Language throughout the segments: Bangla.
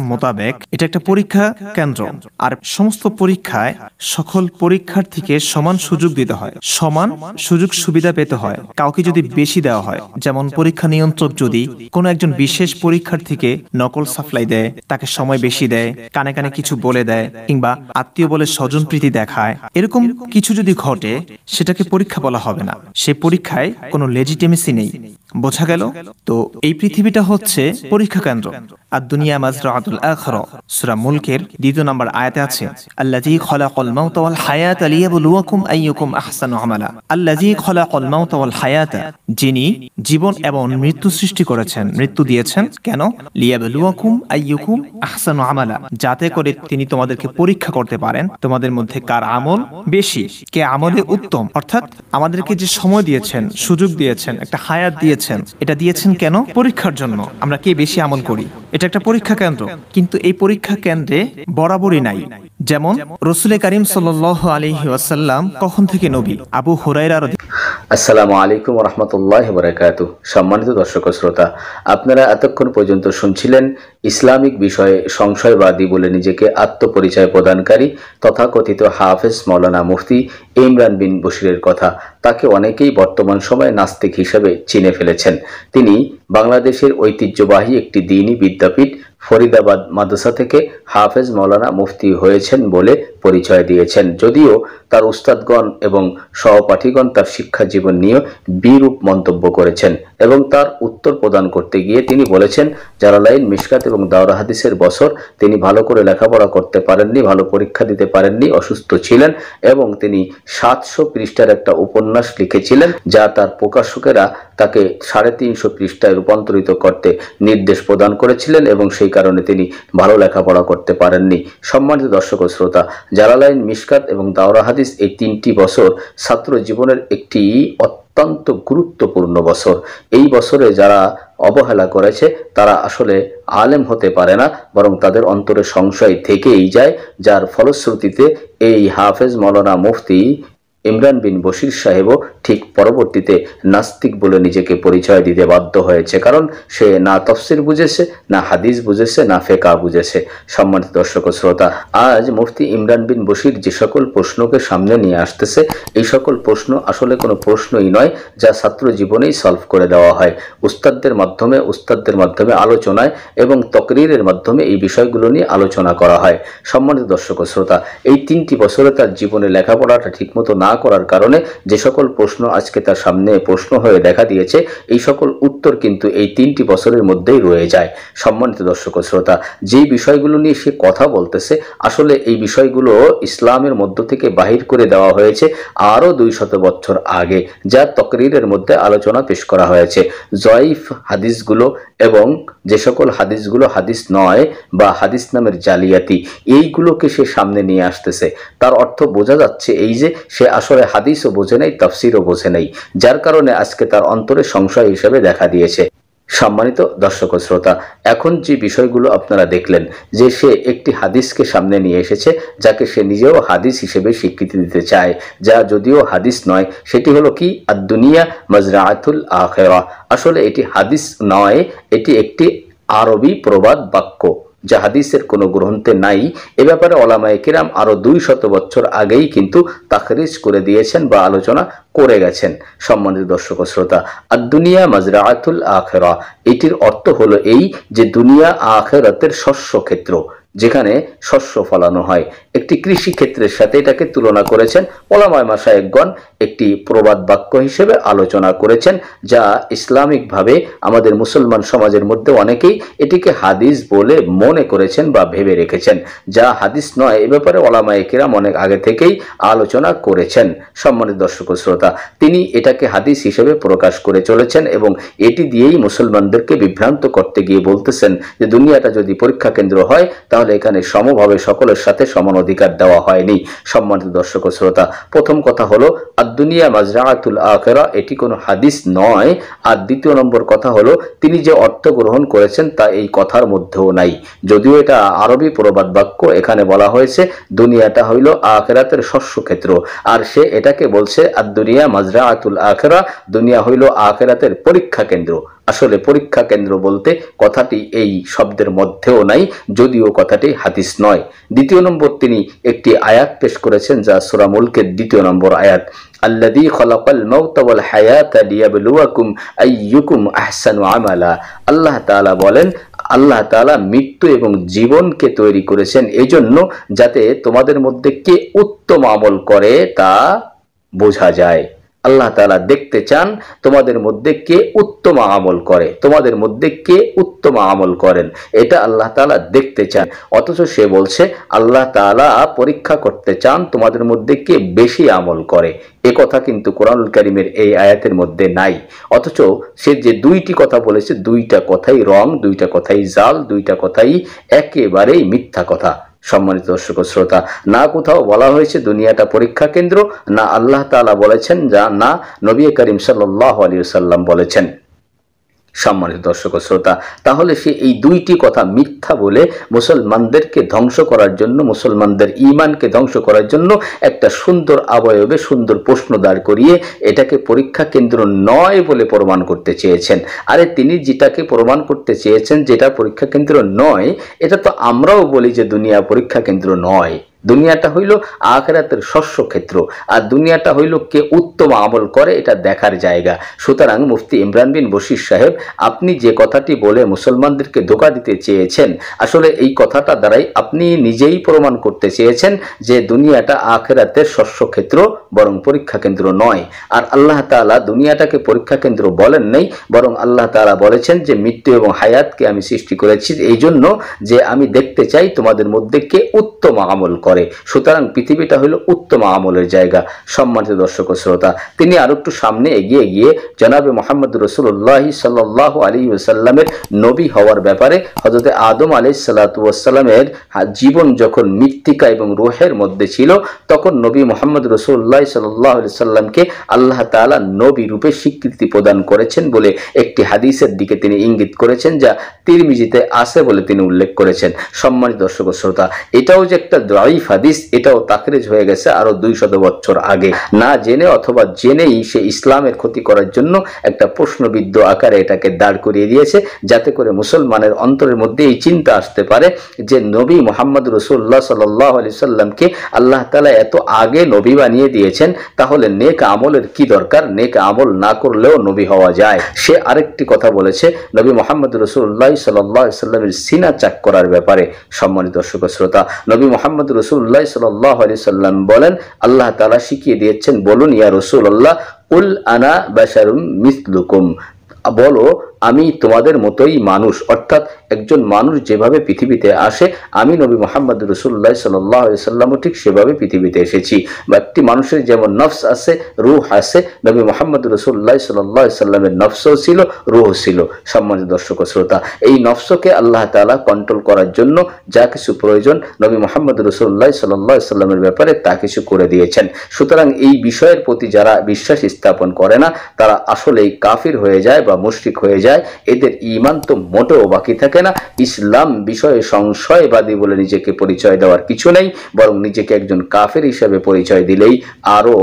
মোতাবেক এটা একটা পরীক্ষা কেন্দ্র, আর সমস্ত পরীক্ষায় সকল পরীক্ষার্থীকে সমান সুযোগ দিতে হয়, সমান সুযোগ সুবিধা পেতে হয়। কাউকে যদি বেশি দেওয়া হয়, যেমন পরীক্ষা নিয়ন্ত্রক যদি কোনো একজন বিশেষ পরীক্ষার্থীকে নকল সাপ্লাই দেয়, তাকে সময় বেশি দেয়, কানে কানে কিছু বলে দেয়, কিংবা আত্মীয় বলে স্বজনপ্রীতি দেখায়, এরকম কিছু যদি ঘটে সেটাকে পরীক্ষা বলা হবে না। সে পরীক্ষায় কোনো লেজিটিমেসি নেই। বোঝা গেল? তো এই পৃথিবীটা হচ্ছে পরীক্ষা কেন্দ্র। আর দুনিয়া মাজরাআতুল আখিরা, সূরা মুলকের 2 নম্বর আয়াতে আছে, আল্লাযী খালাকাল মাউতা ওয়াল হায়াতা লিয়াবলুয়াকুম আইয়ুকুম আহসানু আমালা। আল্লাযী খালাকাল মাউতা ওয়াল হায়াতা, যিনি জীবন এবং মৃত্যু সৃষ্টি করেছেন, মৃত্যু দিয়েছেন কেন? লিয়াবলুয়াকুম আইয়ুকুম আহসানু আমালা, যাতে করে তিনি তোমাদেরকে পরীক্ষা করতে পারেন তোমাদের মধ্যে কার আমল বেশি, কে আমলে উত্তম। অর্থাৎ আমাদেরকে যে সময় দিয়েছেন, সুযোগ দিয়েছেন, একটা হায়াত দিয়েছেন, এটা দিয়েছেন কেন? পরীক্ষার জন্য। আমরা কে বেশি আমল করি, এটা একটা পরীক্ষা কেন্দ্র। কিন্তু এই পরীক্ষা কেন্দ্রে বরাবরই নাই। যেমন রাসূল করিম সাল্লাল্লাহু আলাইহি ওয়াসাল্লাম কখন থেকে নবী? আবু হুরায়রা। আসসালামু আলাইকুম ওয়া রাহমাতুল্লাহি ওয়া বারাকাতুহু। সম্মানিত দর্শক ও শ্রোতা, আপনারা এতক্ষণ পর্যন্ত শুনছিলেন ইসলামিক বিষয়ে সংশয়বাদী বলে নিজেকে আত্মপরিচয় প্রদানকারী তথাকথিত হাফেজ মাওলানা মুফতি ইমরান বিন বশিরের কথা। তাকে অনেকেই বর্তমান সময়ে নাস্তিক হিসেবে চিনে ফেলেছেন। তিনি বাংলাদেশের ঐতিহ্যবাহী একটি দ্বীনি বিদ্যাপীঠ ফরিদাবাদ মাদ্রাসা থেকে হাফেজ মাওলানা মুফতি হয়েছেন বলে পরিচয় দিয়েছেন। যদিও তার উস্তাদগণ এবং সহপাঠীগণ তার শিক্ষা জীবন নিয়ে বিরূপ মন্তব্য করেছেন, এবং তার উত্তর প্রদান করতে গিয়ে তিনি বলেছেন, জালালাইন, মিশকাত এবং দাওরা হাদিসের বছর তিনি ভালো করে লেখাপড়া করতে পারেননি, ভালো পরীক্ষা দিতে পারেননি, অসুস্থ ছিলেন, এবং তিনি 700 পৃষ্ঠার একটা উপন্যাস লিখেছিলেন, যা তার প্রকাশকেরা তাকে 350 পৃষ্ঠায় রূপান্তরিত করতে নির্দেশ প্রদান করেছিলেন, এবং সেই কারণে তিনি ভালো লেখাপড়া করতে পারেননি। সম্মানিত দর্শক ও শ্রোতা, জালালাইন, মিশকাত এবং দাওরা হাদিস এই 3টি বছর ছাত্র জীবনের একটি অত্যন্ত গুরুত্বপূর্ণ বছর। এই বছরে যারা অবহেলা করেছে তারা আসলে আলেম হতে পারে না, বরং তাদের অন্তরে সংশয় থেকেই যায়, যার ফলশ্রুতিতে এই হাফেজ মাওলানা মুফতি ইমরান বিন বশির সাহেবও ঠিক পরবর্তীতে নাস্তিক বলে নিজেকে পরিচয় দিতে বাধ্য হয়েছে, কারণ সে না তাফসীর বুঝেছে, না হাদিস বুঝেছে, না ফিকহ বুঝেছে। সম্মানিত দর্শক ও শ্রোতা, আজ মুফতি ইমরান বিন বশির যে সকল প্রশ্নকে সামনে নিয়ে আসতেছে, এই সকল প্রশ্ন আসলে কোনো প্রশ্নই নয় যা ছাত্র জীবনেই সলভ করে দেওয়া হয়। উস্তাদদের মাধ্যমে আলোচনায় এবং তকরিরের মাধ্যমে এই বিষয়গুলো নিয়ে আলোচনা করা হয়। সম্মানিত দর্শক ও শ্রোতা, এই 3টি বছরে তার জীবনে লেখাপড়াটা ঠিকমতো না করার কারণে যে সকল প্রশ্ন আজকে তার সামনে প্রশ্ন হয়ে দেখা দিয়েছে, এই সকল উত্তর কিন্তু এই 3টি বছরের মধ্যেই রয়ে যায়। সম্মানিত দর্শক ও শ্রোতা, যে বিষয়গুলো নিয়ে সে কথা বলতেছে, আসলে এই বিষয়গুলো ইসলামের মধ্য থেকে বাহির করে দেওয়া হয়েছে আরো 200 বছর আগে, যা তকরিরের মধ্যে আলোচনা পেশ করা হয়েছে। জয়ীফ হাদিসগুলো এবং যে সকল হাদিসগুলো হাদিস নয় বা হাদিস নামের জালিয়াতি, এইগুলোকে সে সামনে নিয়ে আসতেছে। তার অর্থ বোঝা যাচ্ছে এই যে সে আসলে হাদিসও বোঝে নাই, তাফসীরও বোঝে নাই, যার কারণে আজকে তার অন্তরে সংশয় হিসেবে দেখা দিয়েছে। সম্মানিত দর্শক ও শ্রোতা, এখন যে বিষয়গুলো আপনারা দেখলেন, যে সে একটি হাদিসকে সামনে নিয়ে এসেছে যাকে সে নিজেও হাদিস হিসেবে স্বীকৃতি দিতে চায়, যা যদিও হাদিস নয়, সেটি হলো কি, আদ-দুনিয়া মাজরাআতুল আখিরা। আসলে এটি হাদিস নয়, এটি একটি আরবি প্রবাদ বাক্য যা হাদিসের কোনো গ্রন্থে নাই। এ ব্যাপারে ওলামায়ে কিরাম আরো 200 বছর আগেই কিন্তু তাখরিজ করে দিয়েছেন বা আলোচনা করে গেছেন। সম্মানিত দর্শক ও শ্রোতা, আদ-দুনিয়া মাজরাআতুল আখিরা, এটির অর্থ হলো এই যে দুনিয়া আখিরাতের শস্য ক্ষেত্র, যেখানে শস্য ফলানো হয়। একটি কৃষি ক্ষেত্রের সাথে এটাকে তুলনা করেছেন ওলামায়ে মাশায়েখগণ, একটি প্রবাদ বাক্য হিসেবে আলোচনা করেছেন, যা ইসলামিকভাবে আমাদের মুসলমান সমাজের মধ্যে অনেকেই এটিকে হাদিস বলে মনে করেছেন বা ভেবে রেখেছেন, যা হাদিস নয়। এ ব্যাপারে ওলামায়ে কিরাম অনেক আগে থেকেই আলোচনা করেছেন। সম্মানিত দর্শক ও শ্রোতা, তিনি এটাকে হাদিস হিসেবে প্রকাশ করে চলেছেন, এবং এটি দিয়েই মুসলমানদেরকে বিভ্রান্ত করতে গিয়ে বলতেছেন যে দুনিয়াটা যদি পরীক্ষা কেন্দ্র হয়, তাহলে এখানে সমভাবে সকলের সাথে সমান অধিকার দেওয়া হয়নি। সম্মানিত দর্শক ও শ্রোতা, প্রথম কথা হলো আদ-দুনিয়া মাজরাআতুল আখিরা, এটি কোনো হাদিস নয়। আর দ্বিতীয় নম্বর কথা হলো, তিনি যে অর্থ গ্রহণ করেছেন তা এই কথার মধ্যেও নাই। যদিও এটা আরবি প্রবাদ বাক্য, এখানে বলা হয়েছে দুনিয়াটা হইল আখিরাতের শস্য ক্ষেত্র, আর সে এটাকে বলছে আদ-দুনিয়া মাজরাআতুল আখিরা, দুনিয়া হইল আখিরাতের পরীক্ষা কেন্দ্র। আসলে পরীক্ষা কেন্দ্র বলতে কথাটি এই শব্দের মধ্যেও নাই, যদিও কথাটি হাদিস নয়। দ্বিতীয় নম্বর তিনি একটি আয়াত পেশ করেছেন, যা সূরা মুলকের 2 নম্বর আয়াত, আল্লাযী খালাকাল মাউতা ওয়াল হায়াতা লিয়াবলুয়াকুম আইয়ুকুম আহসানু আমালা। আল্লাহ তাআলা বলেন, আল্লাহ তাআলা মৃত্যু এবং জীবনকে তৈরি করেছেন এজন্য যাতে তোমাদের মধ্যে কে উত্তম আমল করে তা বোঝা যায়। আল্লাহ তাআলা দেখতে চান তোমাদের মধ্যে কে উত্তম আমল করে, তোমাদের মধ্যে কে উত্তম আমল করেন, এটা আল্লাহ তাআলা দেখতে চান। অথচ সে বলছে আল্লাহ তাআলা পরীক্ষা করতে চান তোমাদের মধ্যে কে বেশি আমল করে। এ কথা কিন্তু কোরআনুল কারীমের এই আয়াতের মধ্যে নাই। অথচ সে যে দুইটি কথা বলেছে, দুইটা কথাই রং, দুইটা কথাই জাল, দুইটা কথাই একেবারেই মিথ্যা কথা। সম্মানিত দর্শক ও শ্রোতা, না কোথাও বলা হয়েছে দুনিয়াটা পরীক্ষা কেন্দ্র, না আল্লাহ তাআলা বলেছেন, যা না নবী করিম সাল্লাল্লাহু আলাইহি ওয়াসাল্লাম বলেছেন। সম্মানিত দর্শক ও শ্রোতা, তাহলে সে এই দুইটি কথা মিথ্যা বলে মুসলমানদেরকে ধ্বংস করার জন্য, মুসলমানদের ঈমানকে ধ্বংস করার জন্য একটা সুন্দর অবয়বে সুন্দর প্রশ্ন দাঁড় করিয়ে এটাকে পরীক্ষা কেন্দ্র নয় বলে প্রমাণ করতে চেয়েছেন। আরে তিনি যেটাকে প্রমাণ করতে চেয়েছেন যেটা পরীক্ষা কেন্দ্র নয়, এটা তো আমরাও বলি যে দুনিয়া পরীক্ষা কেন্দ্র নয়। দুনিয়াটা হইল আখিরাতের শস্য ক্ষেত্র, আর দুনিয়াটা হইল কে উত্তম আমল করে এটা দেখার জায়গা। সুতরাং মুফতি ইমরান বিন বশির সাহেব, আপনি যে কথাটি বলে মুসলমানদেরকে ধোঁকা দিতে চেয়েছেন, আসলে এই কথাটা দ্বারাই আপনি নিজেই প্রমাণ করতে চেয়েছেন যে দুনিয়াটা আখিরাতের শস্য ক্ষেত্র, বরং পরীক্ষা কেন্দ্র নয়। আর আল্লাহ তাআলা দুনিয়াটাকে পরীক্ষা কেন্দ্র বলেন নাই, বরং আল্লাহ তাআলা বলেছেন যে মৃত্যু এবং হায়াতকে আমি সৃষ্টি করেছি এই জন্য যে আমি দেখতে চাই তোমাদের মধ্যে কে উত্তম আমল করে। সুতরাং পৃথিবীটা হলো উত্তম আমলের জায়গা। সম্মানিত দর্শক ও শ্রোতা, তিনি আরো একটু সামনে এগিয়ে গিয়ে জনাবে মুহাম্মদ রাসূলুল্লাহ সাল্লাল্লাহু আলাইহি ওয়াসাল্লামের নবী হওয়ার ব্যাপারে, হযরত আদম আলাইহিস সালাতু ওয়াস সালামের জীবন যখন মৃত্তিকা এবং রূহের মধ্যে ছিল, তখন নবী মুহাম্মদ রাসূলুল্লাহ সাল্লাল্লাহু আলাইহি ওয়াসাল্লামকে আল্লাহ তাআলা নবী রূপে স্বীকৃতি প্রদান করেছেন বলে একটি হাদিসের দিকে তিনি ইঙ্গিত করেছেন, যা তিরমিজিতে আছে বলে তিনি উল্লেখ করেছেন। সম্মানিত দর্শক ও শ্রোতা, এটাও যে একটা দাঈফ হাদিস, এটাও তাকরিজ হয়ে গেছে আরো 200 বছর আগে। না জেনে অথবা জেনেই সে ইসলামের ক্ষতি করার জন্য একটা প্রশ্নবিদ্ধ আকারে এটাকে দাঁড় করিয়ে দিয়েছে, যাতে করে মুসলমানের অন্তরের মধ্যে এই চিন্তা আসতে পারে যে নবী মুহাম্মদ রাসূলুল্লাহ সাল্লাল্লাহু আলাইহি সাল্লামকে আল্লাহ তাআলা এত আগে নবী বানিয়ে দিয়েছেন, তাহলে নেক আমলের কি দরকার, নেক আমল না করলেও নবী হওয়া যায়। সে আরেকটি কথা বলেছে নবী মুহাম্মদ রাসূলুল্লাহ সাল্লাল্লাহু আলাইহি সাল্লামের সিনা চাক করার ব্যাপারে। সম্মানিত দর্শক শ্রোতা, নবী মুহাম্মদ রাসূলুল্লাহ সাল্লাল্লাহু আলাইহি সাল্লাম বলেন, আল্লাহ তাআলা শিখিয়ে দিয়েছেন, বলুন ইয়া রাসূলুল্লাহ, কুল আনা বাশারুম মিসলুকুম, বলো আমি তোমাদের মতোই মানুষ। অর্থাৎ একজন মানুষ যেভাবে পৃথিবীতে আসে, আমি নবী মুহাম্মদ রাসূলুল্লাহ সাল্লাল্লাহু আলাইহি সাল্লামও ঠিক সেভাবে পৃথিবীতে এসেছি। বা একটি মানুষের যেমন নফস আছে, রূহ আছে, নবী মুহাম্মদ রাসূলুল্লাহ সাল্লাল্লাহু আলাইহি সাল্লামের নফসও ছিল, রূহ ছিল। সম্মানিত দর্শক ও শ্রোতা, এই নফসকে আল্লাহ তাআলা কন্ট্রোল করার জন্য যা কিছু প্রয়োজন নবী মুহাম্মদ রাসূলুল্লাহ সাল্লাল্লাহু আলাইহি সাল্লামের ব্যাপারে তা কিছু করে দিয়েছেন। সুতরাং এই বিষয়ের প্রতি যারা বিশ্বাস স্থাপন করে না, তারা আসলেই কাফির হয়ে যায় বা মুশরিক হয়ে যায়। এদের ঈমান তো মোটেও বাকি থাকে না। ইসলাম বিষয়ে সংশয়বাদী বলে নিজেকে পরিচয় দেওয়ার কিছু নেই, বরং নিজেকে একজন কাফের হিসেবে পরিচয় দিলেই আরো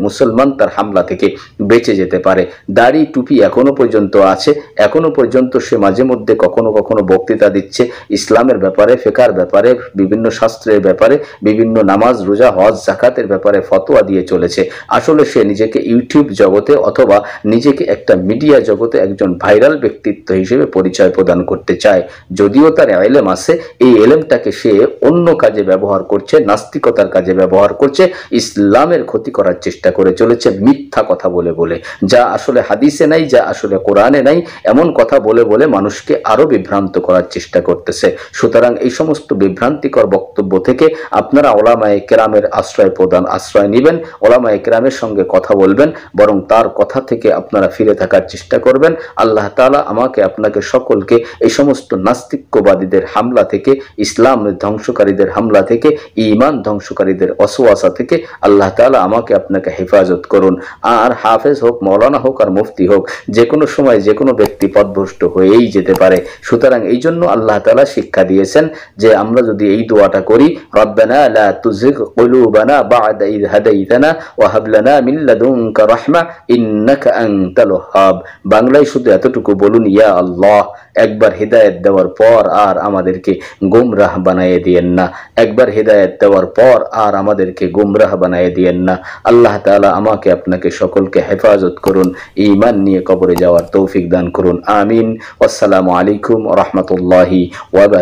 মুসলমান তার হামলা থেকে বেঁচে যেতে পারে। দাড়ি টুপি এখনো পর্যন্ত আছে, এখনো পর্যন্ত সে মাঝে মধ্যে কখনো কখনো বক্তৃতা দিচ্ছে ইসলামের ব্যাপারে, ফিকহের ব্যাপারে, বিভিন্ন শাস্ত্রের ব্যাপারে, বিভিন্ন নামাজ রোজা হজ যাকাতের ব্যাপারে ফতোয়া দিয়ে চলেছে। আসলে সে নিজেকে ইউটিউব জগতে অথবা নিজেকে একটা মিডিয়া জগতে একজন ভাইরাল ব্যক্তিত্ব হিসেবে পরিচয় প্রদান করতে চায়। যদিও তার ইলম আছে, এই ইলমটাকে সে অন্য কাজে ব্যবহার করছে, নাস্তিকতার কাজে ব্যবহার করছে, ইসলামের ক্ষতি করার চেষ্টা করে চলেছে মিথ্যা কথা বলে বলে, যা আসলে হাদিসে নাই, যা আসলে কোরআনে নাই, এমন কথা বলে বলে মানুষকে আরো বিভ্রান্ত করার চেষ্টা করতেছে। সুতরাং এই সমস্ত বিভ্রান্তিকর বক্তব্য থেকে আপনারা ওলামায়ে কেরামের আশ্রয় নেবেন, ওলামায়ে কেরামের সঙ্গে কথা বলবেন, বরং তার কথা থেকে আপনারা ফিরে থাকার চেষ্টা করবেন। আল্লাহ তাআলা আমাকে আপনাকে সকলকে এই সমস্ত নাস্তিকবাদীদের হামলা থেকে, ইসলাম ধ্বংসকারীদের হামলা থেকে, ঈমান ধ্বংসকারীদের অসওয়াসা থেকে আল্লাহ তাআলা আমাকে আপনাকে হেফাজত করুন। আর হাফেজ হোক, মাওলানা হোক আর মুফতি হোক, যে কোনো সময় যে কোনো ব্যক্তি পথভ্রষ্ট হয়েই যেতে পারে। সুতরাং এই জন্য আল্লাহ তাআলা শিক্ষা দিয়েছেন যে আমরা যদি এই দোয়াটা করি, রব্বানা লা তুযিগ কুলুবানা বা'দা ইয হাদাইতানা ওয়া হাব লানা মিন লাদুনকা রাহমা ইন্নাকা আনতাল ওয়াহ্হাব। বাংলায় শুধু শুধু এতটুকু বলুন, ইয়া আল্লাহ, একবার হিদায়াত দেওয়ার পর আর আমাদেরকে গুমরাহ বানায়ে দিয়েন না, একবার হিদায়াত দেওয়ার পর আর আমাদেরকে গুমরাহ বানায়ে দিয়েন না। আল্লাহ তাআলা আমাকে আপনাকে সকলকে হেফাজত করুন, ঈমান নিয়ে কবরে যাওয়ার তৌফিক দান করুন। আমিন। আসসালামু আলাইকুম ওয়া রাহমাতুল্লাহি ওয়া বারাকাতুহু।